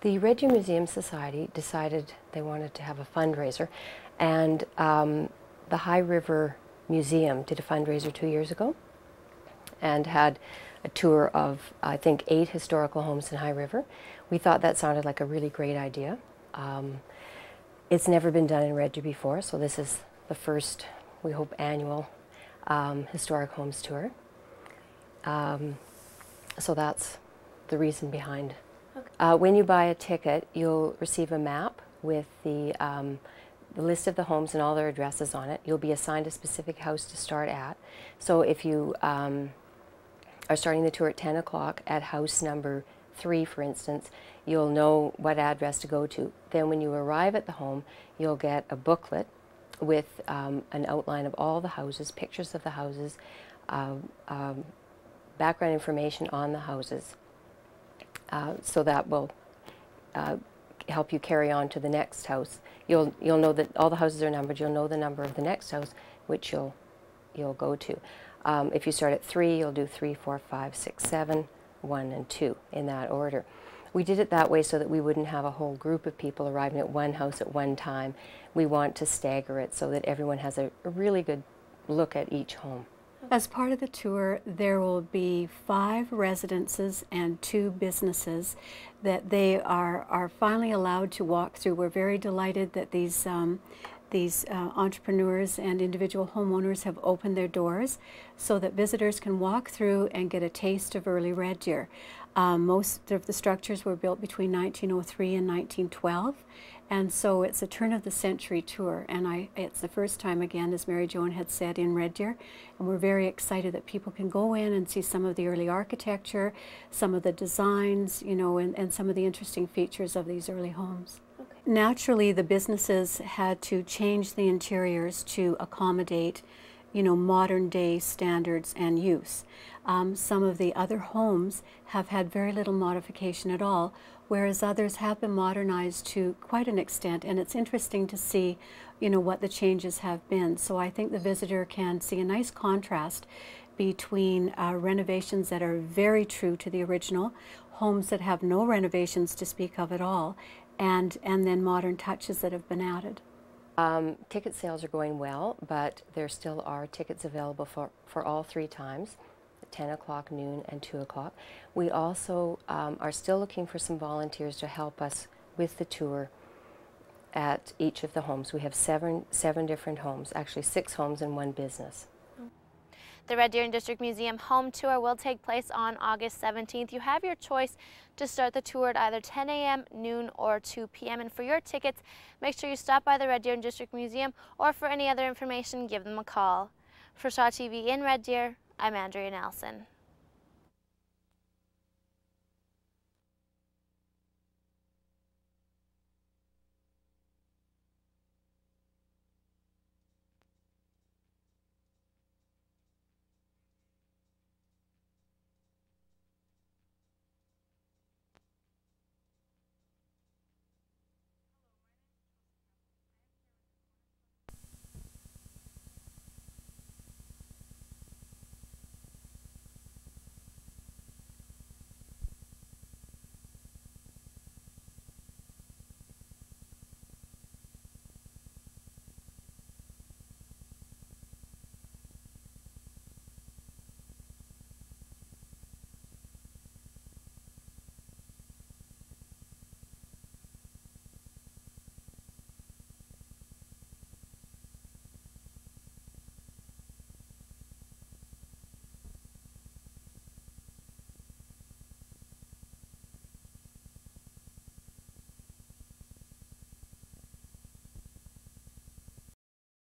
The Red Deer Museum Society decided they wanted to have a fundraiser, and the High River Museum did a fundraiser 2 years ago and had a tour of, I think, 8 historical homes in High River. We thought that sounded like a really great idea. It's never been done in Red Deer before, so this is the first, we hope, annual historic homes tour. So that's the reason behind. Okay. When you buy a ticket, you'll receive a map with the list of the homes and all their addresses on it. You'll be assigned a specific house to start at. So if you are starting the tour at 10 o'clock at house number 3, for instance, you'll know what address to go to. Then when you arrive at the home, you'll get a booklet with an outline of all the houses, pictures of the houses, background information on the houses. So that will help you carry on to the next house. You'll know that all the houses are numbered. You'll know the number of the next house, which you'll go to. If you start at 3, you'll do 3, 4, 5, 6, 7, 1, and 2 in that order. We did it that way so that we wouldn't have a whole group of people arriving at one house at one time. We want to stagger it so that everyone has a really good look at each home. As part of the tour, there will be 5 residences and 2 businesses that they are finally allowed to walk through. We're very delighted that these entrepreneurs and individual homeowners have opened their doors so that visitors can walk through and get a taste of early Red Deer. Most of the structures were built between 1903 and 1912, and so it's a turn-of-the-century tour, and it's the first time, again, as Mary Joan had said, in Red Deer, and we're very excited that people can go in and see some of the early architecture, some of the designs, you know, and some of the interesting features of these early homes. Okay. Naturally, the businesses had to change the interiors to accommodate, you know, modern day standards and use. Some of the other homes have had very little modification at all, whereas others have been modernized to quite an extent, and it's interesting to see, you know, what the changes have been. So I think the visitor can see a nice contrast between renovations that are very true to the original, homes that have no renovations to speak of at all, and then modern touches that have been added. Ticket sales are going well, but there still are tickets available for all 3 times, 10 o'clock, noon, and 2 o'clock. We also are still looking for some volunteers to help us with the tour at each of the homes. We have seven different homes, actually 6 homes and 1 business. The Red Deer and District Museum home tour will take place on August 17th. You have your choice to start the tour at either 10 a.m., noon, or 2 p.m. And for your tickets, make sure you stop by the Red Deer and District Museum, or for any other information, give them a call. For Shaw TV in Red Deer, I'm Andrea Nelson.